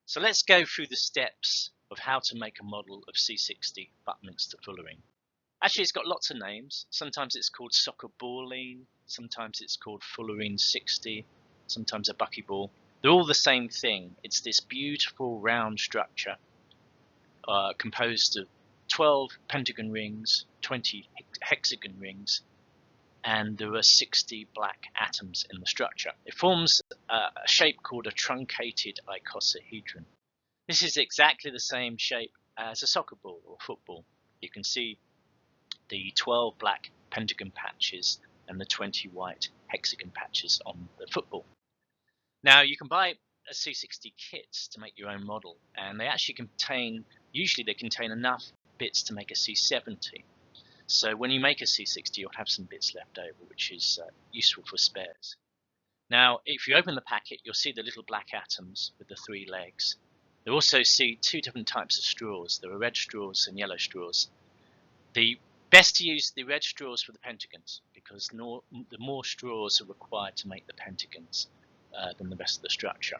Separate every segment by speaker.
Speaker 1: So let's go through the steps of how to make a model of C60 Buckminsterfullerene. Actually, it's got lots of names. Sometimes it's called soccer ballerene, sometimes it's called fullerene 60, sometimes a buckyball. They're all the same thing. It's this beautiful round structure composed of 12 pentagon rings, 20 hexagon rings, and there are 60 black atoms in the structure. It forms a shape called a truncated icosahedron. This is exactly the same shape as a soccer ball or football. You can see the 12 black pentagon patches and the 20 white hexagon patches on the football. Now you can buy a C60 kits to make your own model, and they actually usually they contain enough bits to make a C70. So when you make a C60, you'll have some bits left over, which is useful for spares. Now, if you open the packet, you'll see the little black atoms with the 3 legs. You'll also see 2 different types of straws. There are red straws and yellow straws. The best to use the red straws for the pentagons, because the more straws are required to make the pentagons than the rest of the structure.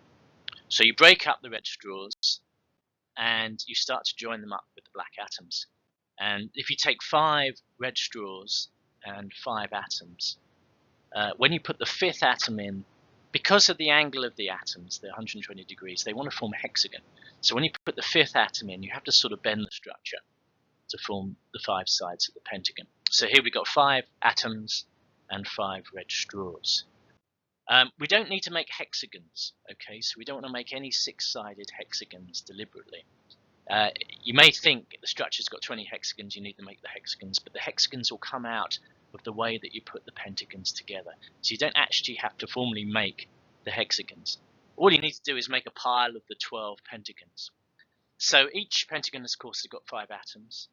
Speaker 1: So you break up the red straws and you start to join them up with the black atoms. And if you take 5 red straws and 5 atoms, when you put the 5th atom in, because of the angle of the atoms, they're 120 degrees, they want to form a hexagon. So when you put the 5th atom in, you have to sort of bend the structure to form the 5 sides of the pentagon. So here we've got 5 atoms and 5 red straws. We don't need to make hexagons, okay? So we don't want to make any 6-sided hexagons deliberately. You may think the structure's got 20 hexagons, you need to make the hexagons, but the hexagons will come out of the way that you put the pentagons together. So you don't actually have to formally make the hexagons. All you need to do is make a pile of the 12 pentagons. So each pentagon, of course, has got 5 atoms,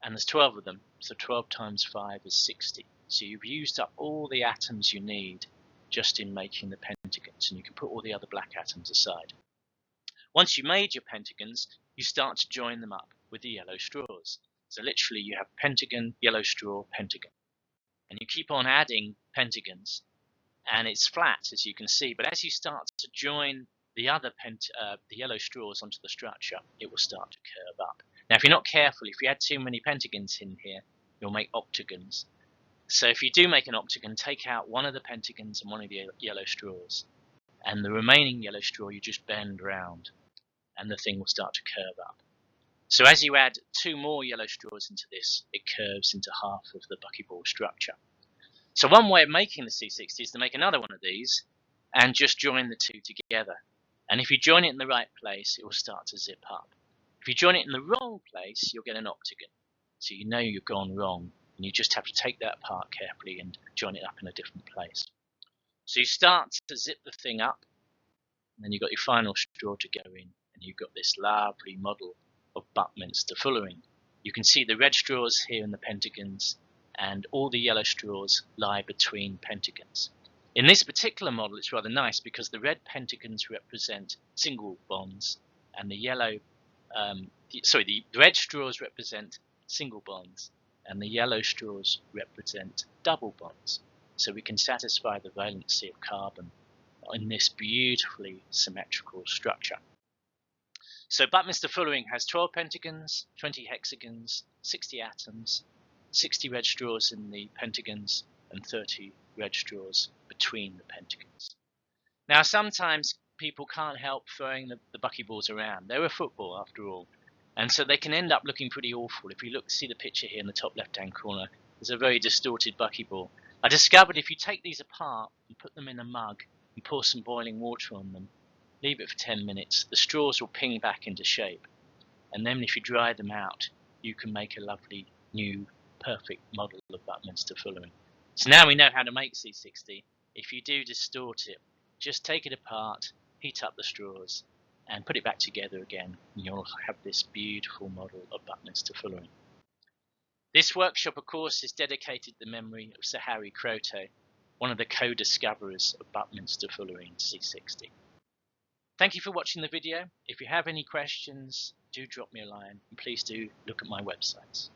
Speaker 1: and there's 12 of them, so 12 times 5 is 60. So you've used up all the atoms you need just in making the pentagons, and you can put all the other black atoms aside. Once you made your pentagons, you start to join them up with the yellow straws. So literally you have pentagon, yellow straw, pentagon. And you keep on adding pentagons, and it's flat, as you can see, but as you start to join the other the yellow straws onto the structure, it will start to curve up. Now if you're not careful, if you add too many pentagons in here, you'll make octagons. So if you do make an octagon, take out one of the pentagons and one of the yellow straws, and the remaining yellow straw you just bend round, and the thing will start to curve up. So as you add 2 more yellow straws into this, it curves into half of the buckyball structure. So one way of making the C60 is to make another one of these and just join the 2 together. And if you join it in the right place, it will start to zip up. If you join it in the wrong place, you'll get an octagon. So you know you've gone wrong, and you just have to take that apart carefully and join it up in a different place. So you start to zip the thing up, and then you've got your final straw to go in, and you've got this lovely model of Buckminsterfullerene. You can see the red straws here in the pentagons, and all the yellow straws lie between pentagons. In this particular model, it's rather nice because the red pentagons represent single bonds, and the red straws represent single bonds, and the yellow straws represent double bonds. So we can satisfy the valency of carbon in this beautifully symmetrical structure. So Buckminsterfullerene has 12 pentagons, 20 hexagons, 60 atoms, 60 red straws in the pentagons, and 30 red straws between the pentagons. Now sometimes people can't help throwing the buckyballs around. They're a football after all, and so they can end up looking pretty awful. If you see the picture here in the top left hand corner, there's a very distorted buckyball. I discovered if you take these apart and put them in a mug and pour some boiling water on them, leave it for 10 minutes, the straws will ping back into shape, and then if you dry them out, you can make a lovely new perfect model of Buckminsterfullerene. So now we know how to make C60. If you do distort it, just take it apart, heat up the straws, and put it back together again, and you'll have this beautiful model of Buckminsterfullerene. This workshop, of course, is dedicated to the memory of Sir Harry Kroto, one of the co-discoverers of Buckminsterfullerene C60. Thank you for watching the video. If you have any questions, do drop me a line, and please do look at my websites.